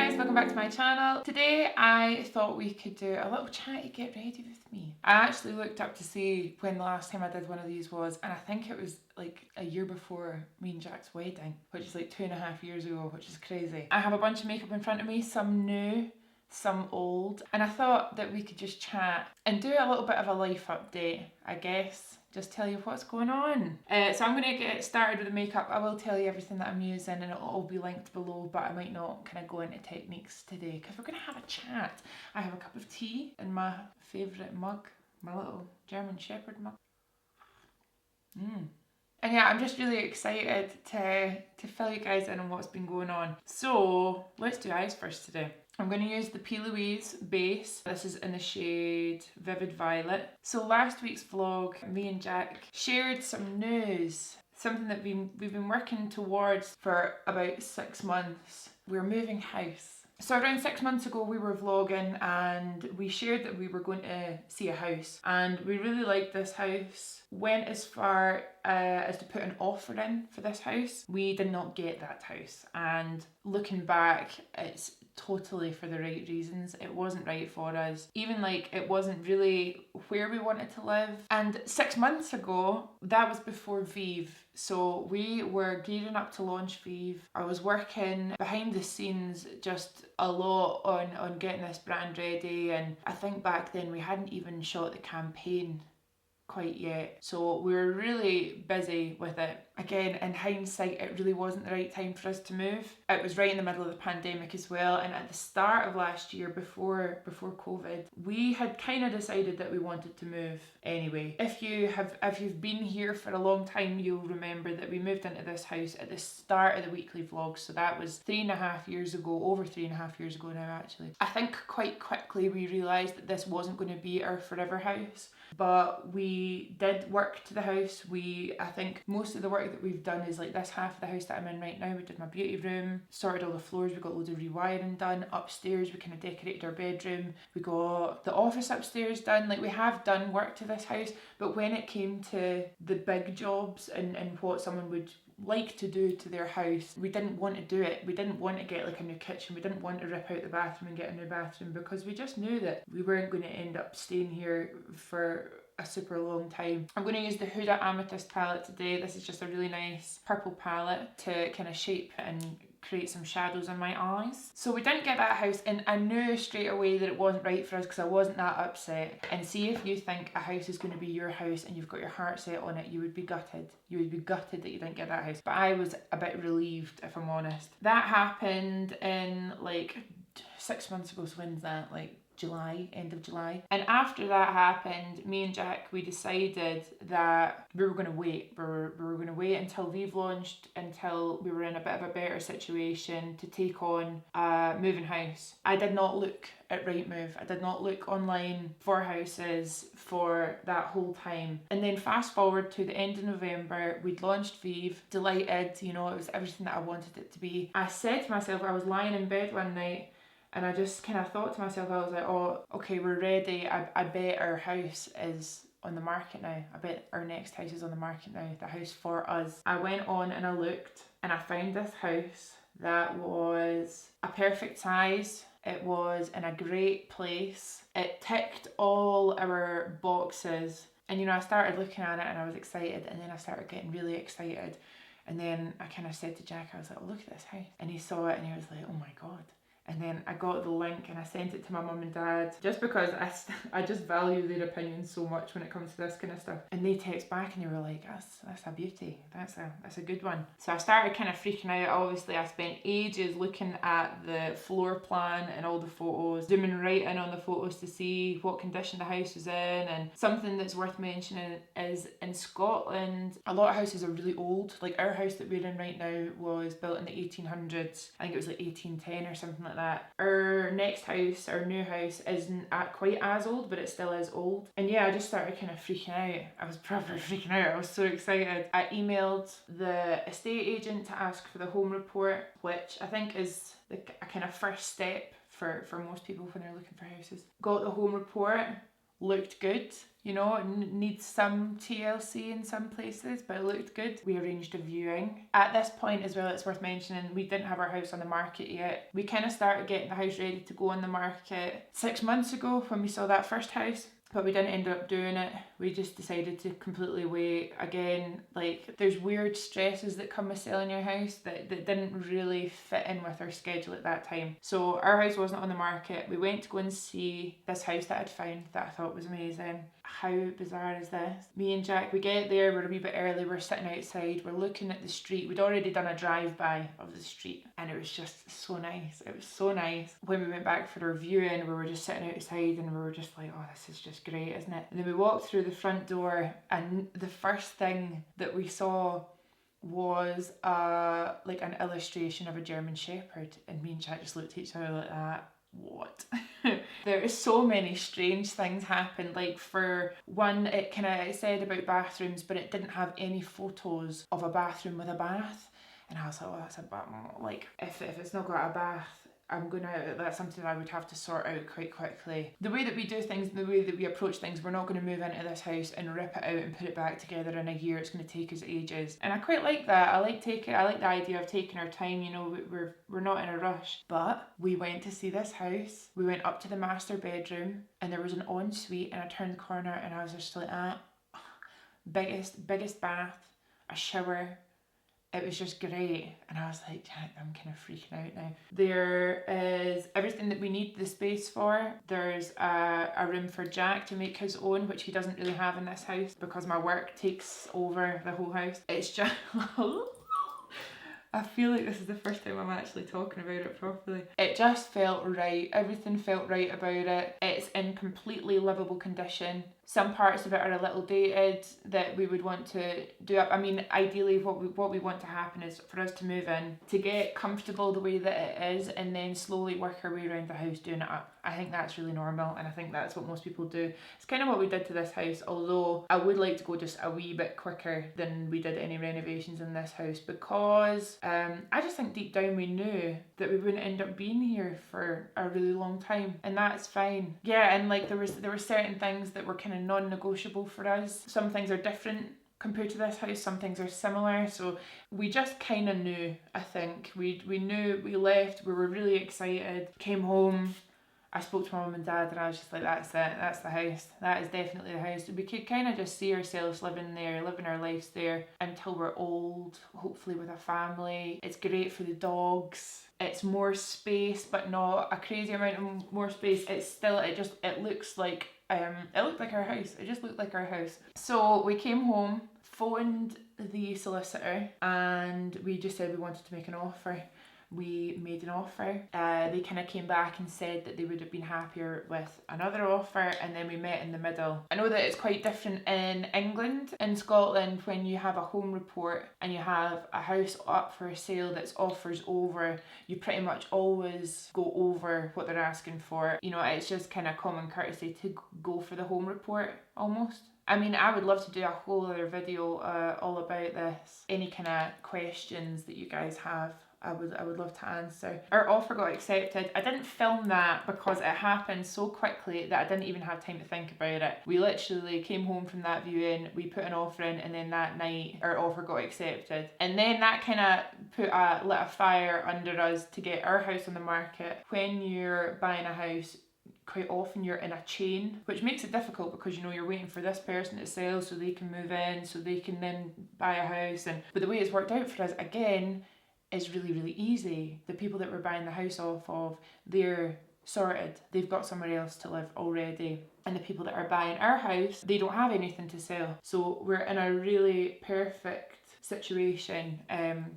guys, welcome back to my channel. Today I thought we could do a little chatty get ready with me. I actually looked up to see when the last time I did one of these was, and I think it was like a year before me and Jack's wedding, which is like 2.5 years ago, which is crazy. I have a bunch of makeup in front of me, some new, some old, and I thought that we could just chat and do a little bit of a life update, I guess. Just tell you what's going on. So I'm going to get started with the makeup. I will tell you everything that I'm using and it'll all be linked below, but I might not kind of go into techniques today because we're going to have a chat. I have a cup of tea in my favourite mug, my little German Shepherd mug. And yeah, I'm just really excited to fill you guys in on what's been going on. So let's do eyes first today. I'm going to use the P. Louise base. This is in the shade Vivid Violet. So last week's vlog, me and Jack shared some news. Something that we've been working towards for about 6 months. We're moving house. So around 6 months ago we were vlogging and we shared that we were going to see a house. And we really liked this house. Went as far as to put an offer in for this house. We did not get that house. And looking back, it's totally for the right reasons. It wasn't right for us. Even like it wasn't really where we wanted to live. And 6 months ago, that was before Vive. So we were gearing up to launch Vive. I was working behind the scenes just a lot on getting this brand ready. And I think back then we hadn't even shot the campaign quite yet. So we were really busy with it. Again, in hindsight, it really wasn't the right time for us to move. It was right in the middle of the pandemic as well. And at the start of last year, before COVID, we had kind of decided that we wanted to move anyway. If you've been here for a long time, you'll remember that we moved into this house at the start of the weekly vlogs. So that was 3.5 years ago, over 3.5 years ago now actually. I think quite quickly we realised that this wasn't going to be our forever house. But we did work to the house. I think most of the work that we've done is like this half of the house that I'm in right now. We did my beauty room, sorted all the floors, we got loads of rewiring done. Upstairs we kind of decorated our bedroom. We got the office upstairs done. Like we have done work to this house, but when it came to the big jobs and what someone would like to do to their house, we didn't want to do it. We didn't want to get like a new kitchen. We didn't want to rip out the bathroom and get a new bathroom because we just knew that we weren't going to end up staying here for a super long time. I'm going to use the Huda Amethyst palette today. This is just a really nice purple palette to kind of shape and create some shadows in my eyes. So we didn't get that house and I knew straight away that it wasn't right for us because I wasn't that upset. And see, if you think a house is going to be your house and you've got your heart set on it, you would be gutted. You would be gutted that you didn't get that house. But I was a bit relieved, if I'm honest. That happened in like 6 months ago. So when's that? Like July, end of July. And after that happened, me and Jack, we decided that we were going to wait. We were going to wait until Vive launched, until we were in a bit of a better situation to take on a moving house. I did not look at Rightmove. I did not look online for houses for that whole time. And then fast forward to the end of November, we'd launched Vive, delighted, you know, it was everything that I wanted it to be. I said to myself, I was lying in bed one night and I just kind of thought to myself, I was like, oh, okay, we're ready. I bet our house is on the market now. I bet our next house is on the market now, the house for us. I went on and I looked and I found this house that was a perfect size. It was in a great place. It ticked all our boxes. And you know, I started looking at it and I was excited, and then I started getting really excited. And then I kind of said to Jack, I was like, oh, look at this house. And he saw it and he was like, oh my God. And then I got the link and I sent it to my mum and dad just because I just value their opinions so much when it comes to this kind of stuff. And they text back and they were like, that's a beauty. That's a good one. So I started kind of freaking out. Obviously, I spent ages looking at the floor plan and all the photos, zooming right in on the photos to see what condition the house was in. And something that's worth mentioning is in Scotland, a lot of houses are really old. Like our house that we're in right now was built in the 1800s. I think it was like 1810 or something like that. Our next house, our new house, isn't quite as old, but it still is old. And yeah, I just started kind of freaking out. I was proper freaking out. I was so excited. I emailed the estate agent to ask for the home report, which I think is a kind of first step for most people when they're looking for houses. Got the home report. looked good. You know, it needs some TLC in some places, but it looked good. We arranged a viewing. At this point as well, it's worth mentioning, we didn't have our house on the market yet. We kind of started getting the house ready to go on the market 6 months ago when we saw that first house. But we didn't end up doing it. We just decided to completely wait. Again, like, there's weird stresses that come with selling your house that didn't really fit in with our schedule at that time. So our house wasn't on the market. We went to go and see this house that I'd found that I thought was amazing. How bizarre is this? Me and Jack, we get there, we're a wee bit early, we're sitting outside, we're looking at the street. We'd already done a drive-by of the street and it was just so nice. It was so nice. When we went back for our viewing, we were just sitting outside and we were just like, oh, this is just great, isn't it? And then we walked through the front door and the first thing that we saw was like an illustration of a German Shepherd, and me and Jack just looked at each other like that. What? There is so many strange things happen. Like, for one, it said about bathrooms, but it didn't have any photos of a bathroom with a bath, and I was like, oh, that's a bit, like, if it's not got a bath, that's something I would have to sort out quite quickly. The way that we do things, the way that we approach things, we're not going to move into this house and rip it out and put it back together in a year. It's going to take us ages. And I quite like that. I like the idea of taking our time, you know, we're not in a rush. But we went to see this house. We went up to the master bedroom and there was an ensuite, and I turned the corner and I was just like, biggest bath, a shower. It was just great, and I was like, Jack, I'm kind of freaking out now. There is everything that we need the space for. There's a room for Jack to make his own, which he doesn't really have in this house because my work takes over the whole house. It's just... I feel like this is the first time I'm actually talking about it properly. It just felt right. Everything felt right about it. It's in completely livable condition. Some parts of it are a little dated that we would want to do up. I mean, ideally what we want to happen is for us to move in, to get comfortable the way that it is, and then slowly work our way around the house doing it up. I think that's really normal, and I think that's what most people do. It's kind of what we did to this house, although I would like to go just a wee bit quicker than we did any renovations in this house, because I just think deep down we knew that we wouldn't end up being here for a really long time, and that's fine. Yeah, and like there were certain things that were kind of non-negotiable for us. Some things are different compared to this house, some things are similar, so we just kind of knew. I think we knew. We left, we were really excited, came home, I spoke to my mum and dad, and I was just like, that's it, that's the house, that is definitely the house. We could kind of just see ourselves living there, living our lives there until we're old, hopefully with a family. It's great for the dogs. It's more space, but not a crazy amount of more space. It's still, it looks like, it looked like our house. It just looked like our house. So we came home, phoned the solicitor, and we just said we wanted to make an offer. We made an offer. They kind of came back and said that they would have been happier with another offer, and then we met in the middle. I know that it's quite different in England. In Scotland, when you have a home report and you have a house up for sale that's offers over, you pretty much always go over what they're asking for. You know, it's just kind of common courtesy to go for the home report almost. I mean, I would love to do a whole other video all about this. Any kind of questions that you guys have, I would love to answer. Our offer got accepted. I didn't film that because it happened so quickly that I didn't even have time to think about it. We literally came home from that viewing, we put an offer in, and then that night our offer got accepted. And then that kind of lit a fire under us to get our house on the market. When you're buying a house, quite often you're in a chain, which makes it difficult because, you know, you're waiting for this person to sell so they can move in, so they can then buy a house. But the way it's worked out for us, again, is really, really easy. The people that we're buying the house off of, they're sorted. They've got somewhere else to live already. And the people that are buying our house, they don't have anything to sell. So we're in a really perfect situation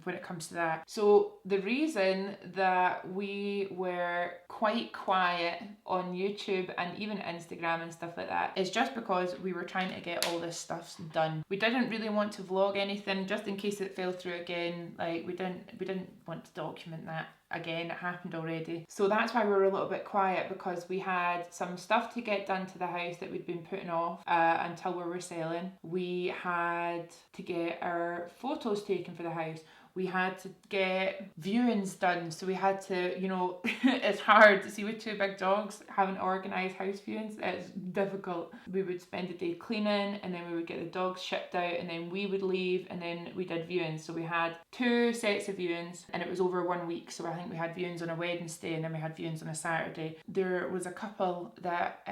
when it comes to that. So the reason that we were quite quiet on YouTube and even Instagram and stuff like that is just because we were trying to get all this stuff done. We didn't really want to vlog anything just in case it fell through again. Like we didn't want to document that again. It happened already. So that's why we were a little bit quiet, because we had some stuff to get done to the house that we'd been putting off until we were selling. We had to get our photos taken for the house. we had to get viewings done. So we had to, you know, it's hard to see with two big dogs, having to organise house viewings. It's difficult. We would spend a day cleaning, and then we would get the dogs shipped out, and then we would leave, and then we did viewings. So we had 2 sets of viewings, and it was over 1 week. So I think we had viewings on a Wednesday, and then we had viewings on a Saturday. There was a couple that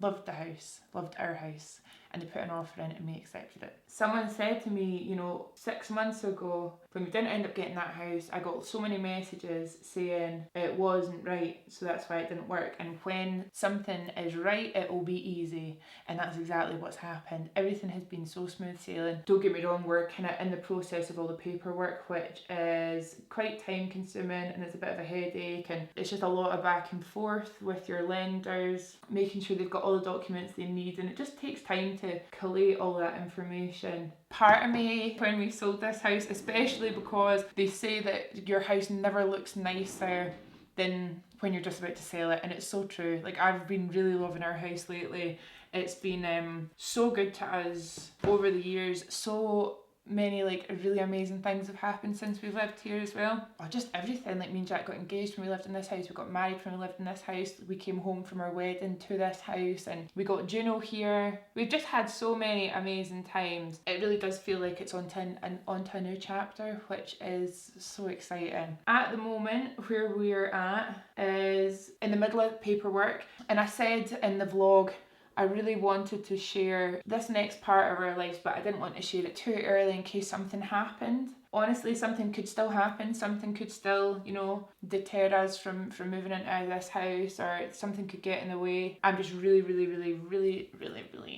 loved the house, loved our house, and they put an offer in and we accepted it. Someone said to me, you know, 6 months ago, when we didn't end up getting that house, I got so many messages saying it wasn't right, so that's why it didn't work. And when something is right, it will be easy. And that's exactly what's happened. Everything has been so smooth sailing. Don't get me wrong, we're kind of in the process of all the paperwork, which is quite time consuming and it's a bit of a headache, and it's just a lot of back and forth with your lenders, making sure they've got all the documents they need, and it just takes time to collate all that information. Part of me, when we sold this house, especially because they say that your house never looks nicer than when you're just about to sell it, and it's so true. Like, I've been really loving our house lately. It's been so good to us over the years. So many like really amazing things have happened since we've lived here as well. Oh, just everything. Like, me and Jack got engaged when we lived in this house, we got married when we lived in this house, we came home from our wedding to this house, and we got Juno here. We've just had so many amazing times. It really does feel like it's onto a new chapter, which is so exciting. At the moment, where we're at is in the middle of paperwork, and I said in the vlog I really wanted to share this next part of our lives, but I didn't want to share it too early in case something happened. Honestly, something could still happen. Something could still, you know, deter us from moving into this house, or something could get in the way. I'm just really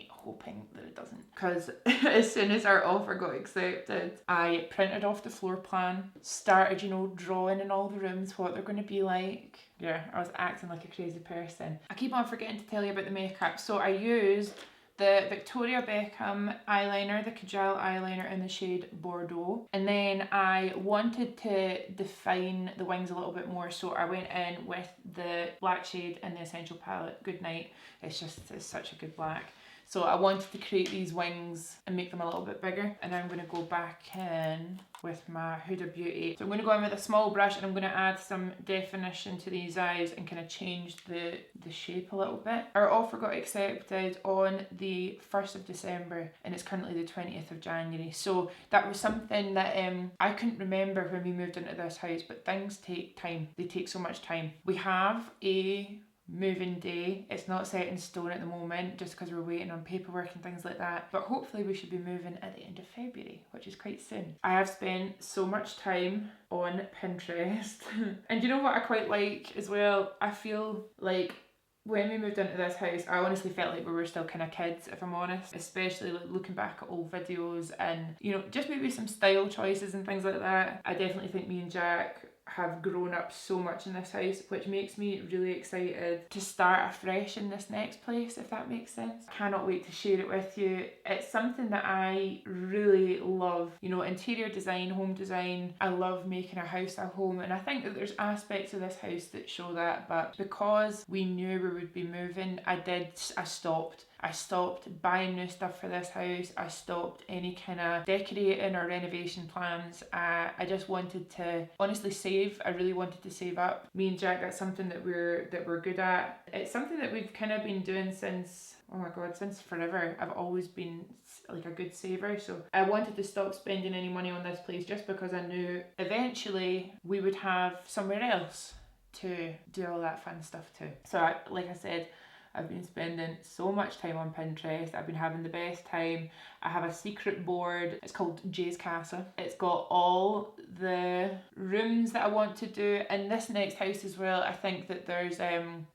hoping that it doesn't. Because as soon as our offer got accepted, I printed off the floor plan, started, you know, drawing in all the rooms what they're going to be like. Yeah, I was acting like a crazy person. I keep on forgetting to tell you about the makeup. So I used the Victoria Beckham eyeliner, the Kajal eyeliner in the shade Bordeaux. And then I wanted to define the wings a little bit more, so I went in with the black shade in the Essential palette, Goodnight. It's such a good black. So I wanted to create these wings and make them a little bit bigger. And I'm going to go back in with my Huda Beauty. So I'm going to go in with a small brush, and I'm going to add some definition to these eyes and kind of change the shape a little bit. Our offer got accepted on the 1st of December, and it's currently the 20th of January. So that was something that I couldn't remember when we moved into this house, but things take time. They take so much time. We have a moving day. It's not set in stone at the moment, just because we're waiting on paperwork and things like that, but hopefully we should be moving at the end of February, which is quite soon. I have spent so much time on Pinterest and you know what I quite like as well? I feel like when we moved into this house, I honestly felt like we were still kind of kids, if I'm honest, especially like looking back at old videos and, you know, just maybe some style choices and things like that. I definitely think me and Jack have grown up so much in this house, which makes me really excited to start afresh in this next place, if that makes sense. Cannot wait to share it with you. It's something that I really love, you know, interior design, home design. I love making a house a home, and I think that there's aspects of this house that show that, but because we knew we would be moving, I stopped buying new stuff for this house. I stopped any kind of decorating or renovation plans. I just wanted to honestly save. I really wanted to save up. Me and Jack, that's something that we're good at. It's something that we've kind of been doing since, oh my god, since forever. I've always been like a good saver, so I wanted to stop spending any money on this place just because I knew eventually we would have somewhere else to do all that fun stuff too. So like I said, I've been spending so much time on Pinterest. I've been having the best time. I have a secret board. It's called Jay's Casa. It's got all the rooms that I want to do in this next house as well. I think that there's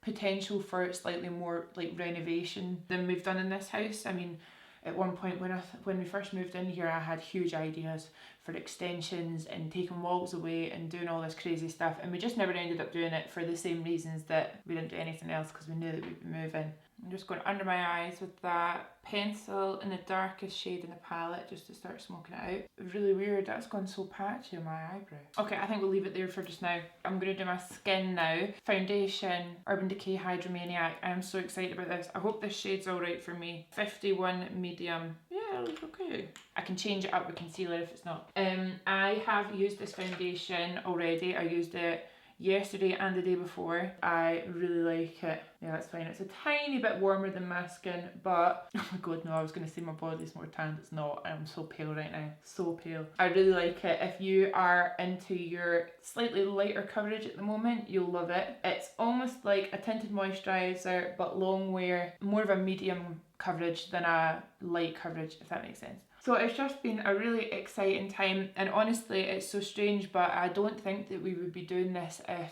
potential for slightly more like renovation than we've done in this house. I mean, at one point when we first moved in here, I had huge ideas for extensions and taking walls away and doing all this crazy stuff, and we just never ended up doing it for the same reasons that we didn't do anything else, because we knew that we'd be moving. I'm just going under my eyes with that pencil in the darkest shade in the palette just to start smoking it out. Really weird, that's gone so patchy on my eyebrow. Okay, I think we'll leave it there for just now. I'm going to do my skin now. Foundation, Urban Decay Hydromaniac. I am so excited about this. I hope this shade's alright for me. 51 medium. Yeah, yeah, it looks okay. I can change it up with concealer if it's not. I have used this foundation already. I used it yesterday and the day before. I really like it. Yeah, that's fine. It's a tiny bit warmer than my skin, but oh my god, no, I was going to say my body's more tanned. It's not. I'm so pale right now. So pale. I really like it. If you are into your slightly lighter coverage at the moment, you'll love it. It's almost like a tinted moisturiser, but long wear, more of a medium coverage than a light coverage, if that makes sense. So it's just been a really exciting time, and honestly it's so strange, but I don't think that we would be doing this if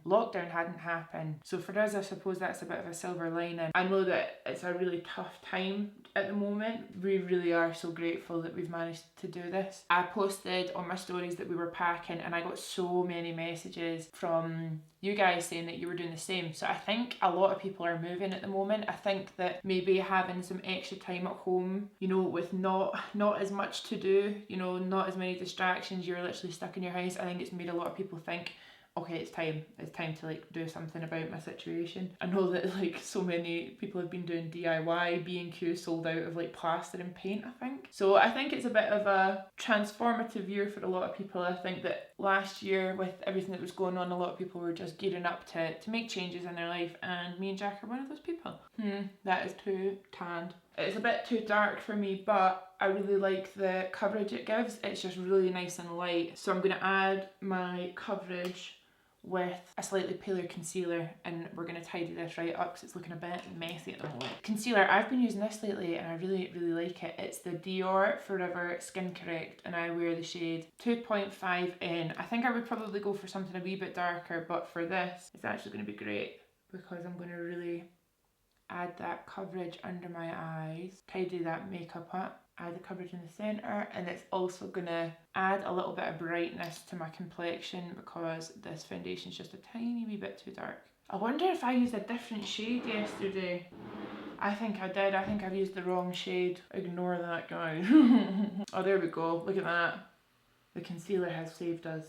lockdown hadn't happened. So for us, I suppose that's a bit of a silver lining. I know that it's a really tough time at the moment. We really are so grateful that we've managed to do this. I posted on my stories that we were packing, and I got so many messages from you guys saying that you were doing the same. So I think a lot of people are moving at the moment. I think that maybe having some extra time at home, you know, with not as much to do, you know, not as many distractions, you're literally stuck in your house. I think it's made a lot of people think, okay, it's time to like do something about my situation. I know that like so many people have been doing DIY. B&Q sold out of like plaster and paint, I think. So I think it's a bit of a transformative year for a lot of people. I think that last year with everything that was going on, a lot of people were just gearing up to make changes in their life, and me and Jack are one of those people. That is too tanned. It's a bit too dark for me, but I really like the coverage it gives. It's just really nice and light. So I'm going to add my coverage with a slightly paler concealer, and we're going to tidy this right up because it's looking a bit messy at the moment. Concealer, I've been using this lately and I really like it. It's the Dior Forever Skin Correct, and I wear the shade 2.5N. I think I would probably go for something a wee bit darker, but for this it's actually going to be great because I'm going to really add that coverage under my eyes, tidy that makeup up, add the coverage in the centre, and it's also going to add a little bit of brightness to my complexion because this foundation is just a tiny wee bit too dark. I wonder if I used a different shade yesterday. I think I did. I think I've used the wrong shade. Ignore that, guys. Oh, there we go. Look at that. The concealer has saved us.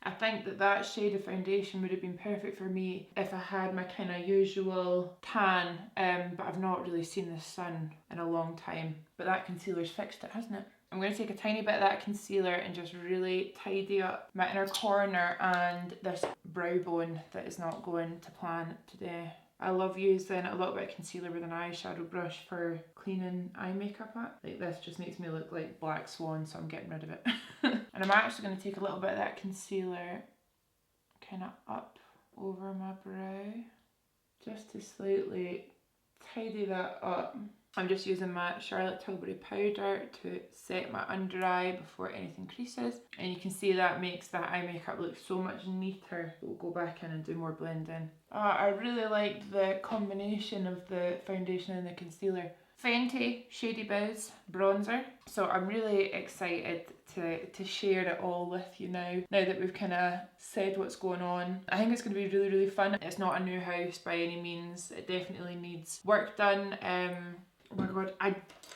I think that shade of foundation would have been perfect for me if I had my kind of usual tan, but I've not really seen the sun in a long time. But that concealer's fixed it, hasn't it? I'm going to take a tiny bit of that concealer and just really tidy up my inner corner and this brow bone that is not going to plan today. I love using a little bit of concealer with an eyeshadow brush for cleaning eye makeup up. Like this just makes me look like Black Swan, so I'm getting rid of it. And I'm actually going to take a little bit of that concealer kind of up over my brow just to slightly tidy that up. I'm just using my Charlotte Tilbury powder to set my under eye before anything creases, and you can see that makes that eye makeup look so much neater. We'll go back in and do more blending. I really like the combination of the foundation and the concealer. Fenty Shady Biz bronzer. So I'm really excited to share it all with you now that we've kind of said what's going on. I think it's going to be really fun. It's not a new house by any means. It definitely needs work done. Oh my god, I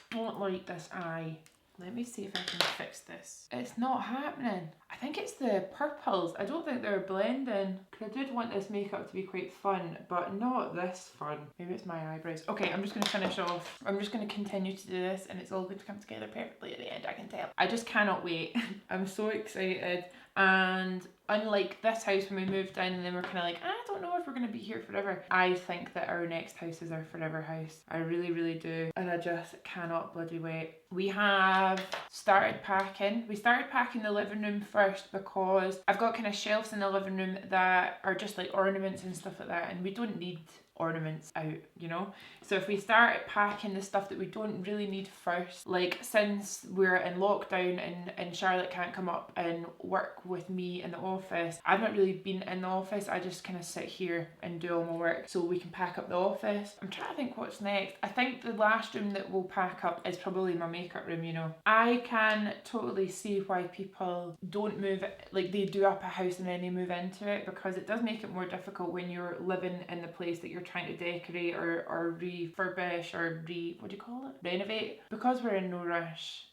don't like this eye. Let me see if I can fix this. It's not happening. I think it's the purples. I don't think they're blending. Because I did want this makeup to be quite fun, but not this fun. Maybe it's my eyebrows. Okay, I'm just going to finish off. I'm just going to continue to do this, and it's all going to come together perfectly at the end, I can tell. I just cannot wait. I'm so excited. And unlike this house when we moved in and then we're kind of like, I don't know if we're going to be here forever. I think that our next house is our forever house. I really do. And I just cannot bloody wait. We have started packing. We started packing the living room first because I've got kind of shelves in the living room that are just like ornaments and stuff like that, and we don't need ornaments out, you know. So if we start packing the stuff that we don't really need first, like since we're in lockdown and Charlotte can't come up and work with me in the office, I've not really been in the office. I just kind of sit here and do all my work so we can pack up the office. I'm trying to think what's next. I think the last room that we'll pack up is probably my makeup room, you know. I can totally see why people don't move, like they do up a house and then they move into it, because it does make it more difficult when you're living in the place that you're trying to decorate or refurbish or what do you call it? Renovate. Because we're in no rush,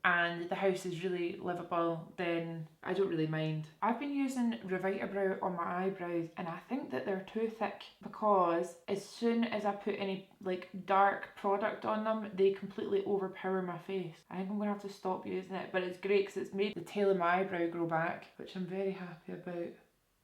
and the house is really livable, then I don't really mind. I've been using Revita Brow on my eyebrows, and I think that they're too thick because as soon as I put any like dark product on them, they completely overpower my face. I think I'm gonna have to stop using it, but it's great because it's made the tail of my eyebrow grow back, which I'm very happy about.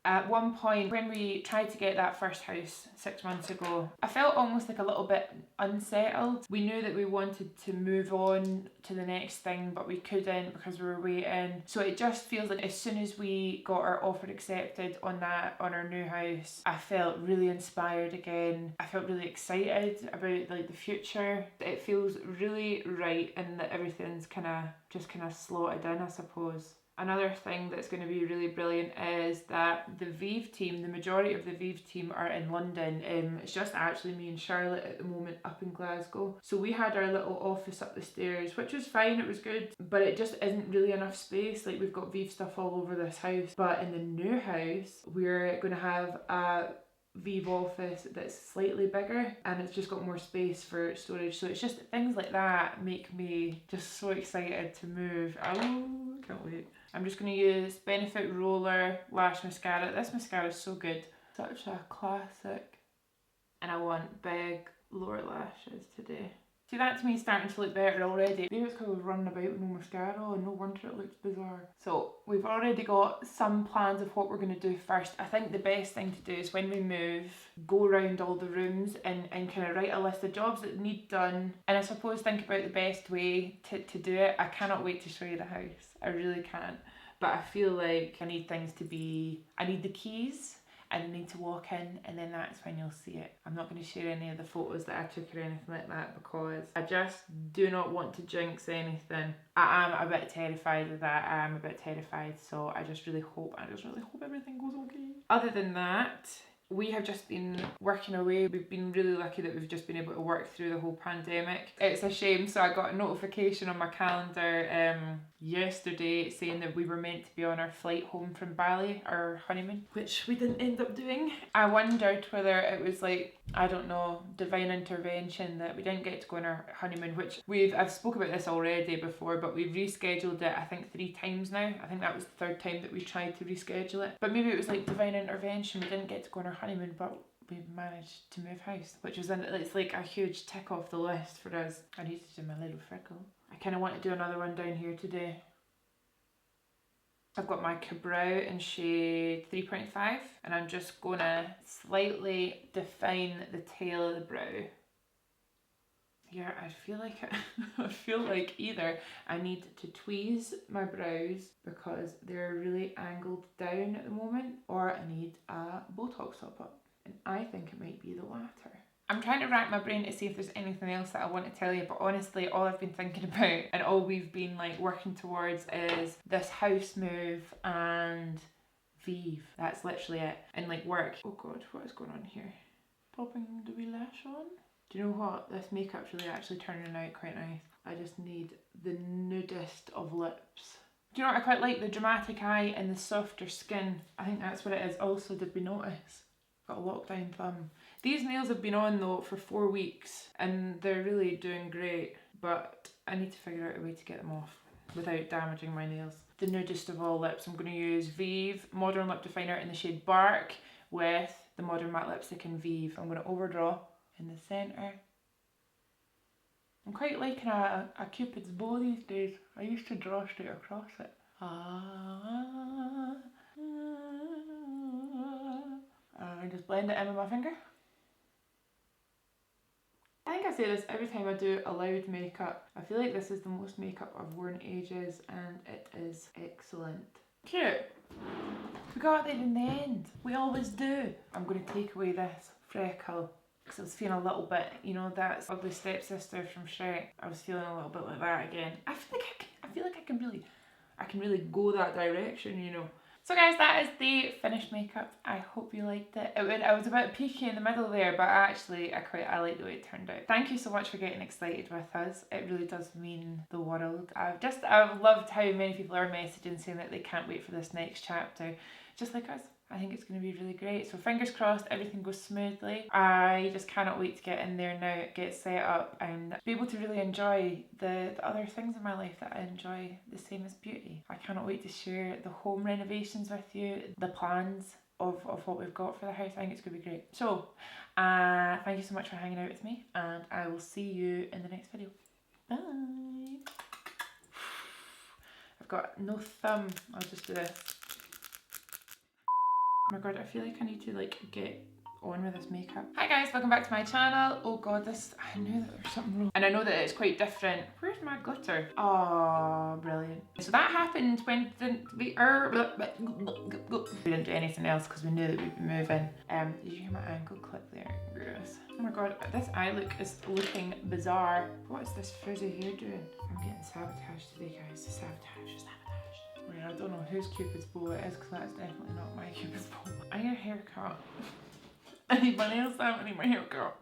At one point when we tried to get that first house 6 months ago, I felt almost like a little bit unsettled. We knew that we wanted to move on to the next thing, but we couldn't because we were waiting. So it just feels like as soon as we got our offer accepted on our new house, I felt really inspired again. I felt really excited about like the future. It feels really right, and that everything's kind of slotted in, I suppose. Another thing that's going to be really brilliant is that the Vive team, the majority of the Vive team are in London. It's just actually me and Charlotte at the moment up in Glasgow. So we had our little office up the stairs, which was fine, it was good, but it just isn't really enough space. Like, we've got Vive stuff all over this house. But in the new house, we're going to have a Vive office that's slightly bigger, and it's just got more space for storage. So it's just things like that make me just so excited to move. Oh, can't wait. I'm just going to use Benefit Roller Lash Mascara. This mascara is so good. Such a classic. And I want big lower lashes today. See, that to me is starting to look better already. Maybe it's because I was running about with no mascara and no wonder it looks bizarre. So we've already got some plans of what we're going to do first. I think the best thing to do is when we move, go around all the rooms and kind of write a list of jobs that need done. And I suppose think about the best way to do it. I cannot wait to show you the house. I really can't. But I feel like I need things to be... I need the keys. And I need to walk in, and then that's when you'll see it. I'm not going to share any of the photos that I took or anything like that because I just do not want to jinx anything. I am a bit terrified of that. I am a bit terrified, so I just really hope everything goes okay. Other than that, we have just been working away. We've been really lucky that we've just been able to work through the whole pandemic. It's a shame, so I got a notification on my calendar yesterday saying that we were meant to be on our flight home from Bali, our honeymoon, which we didn't end up doing. I wondered whether it was like, I don't know, divine intervention that we didn't get to go on our honeymoon, which I've spoke about this already before, but we've rescheduled it I think 3 times now. I think that was the 3rd time that we tried to reschedule it. But maybe it was like divine intervention. We didn't get to go on our honeymoon, but we managed to move house, which was it's like a huge tick off the list for us. I need to do my little freckle. I kind of want to do another one down here today. I've got my Brow in shade 3.5, and I'm just gonna slightly define the tail of the brow. Yeah, I feel like either I need to tweeze my brows because they're really angled down at the moment, or I need a Botox top up, and I think it might be the latter. I'm trying to rack my brain to see if there's anything else that I want to tell you, but honestly, all I've been thinking about and all we've been like working towards is this house move and Vive. That's literally it. And like work. Oh god, what is going on here? Popping the wee lash on? Do you know what? This makeup's really actually turning out quite nice. I just need the nudist of lips. Do you know what? I quite like the dramatic eye and the softer skin. I think that's what it is. Also, did we notice? Got a lockdown thumb. These nails have been on though for 4 weeks and they're really doing great, but I need to figure out a way to get them off without damaging my nails. The nudist of all lips, I'm going to use Vive Modern Lip Definer in the shade Bark with the Modern Matte Lipstick in Vive. I'm going to overdraw in the centre. I'm quite liking a Cupid's bow these days. I used to draw straight across it. And just blend it in with my finger. I think I say this every time I do a loud makeup. I feel like this is the most makeup I've worn in ages, and it is excellent. Cute. We got there in the end. We always do. I'm going to take away this freckle because I was feeling a little bit, you know, that ugly stepsister from Shrek. I was feeling a little bit like that again. I feel like I can really go that direction, you know. So guys, that is the finished makeup. I hope you liked it. I was a bit peaky in the middle there, but actually I like the way it turned out. Thank you so much for getting excited with us. It really does mean the world. I've loved how many people are messaging saying that they can't wait for this next chapter, just like us. I think it's going to be really great. So fingers crossed everything goes smoothly. I just cannot wait to get in there now, get set up and be able to really enjoy the other things in my life that I enjoy the same as beauty. I cannot wait to share the home renovations with you, the plans of what we've got for the house. I think it's going to be great. So thank you so much for hanging out with me, and I will see you in the next video. Bye. I've got no thumb. I'll just do this. Oh my god, I feel like I need to like get on with this makeup. Hi guys, welcome back to my channel. Oh god, I knew that there was something wrong. And I know that it's quite different. Where's my glitter? Oh, brilliant. So that happened when we didn't do anything else because we knew that we'd be moving. Did you hear my ankle clip there? Gross. Oh my god, this eye look is looking bizarre. What is this frizzy hair doing? I'm getting sabotaged today, guys. Sabotage. I don't know whose Cupid's bow it is because that's definitely not my Cupid's bow. I need a haircut. I need my nails done, I need my haircut.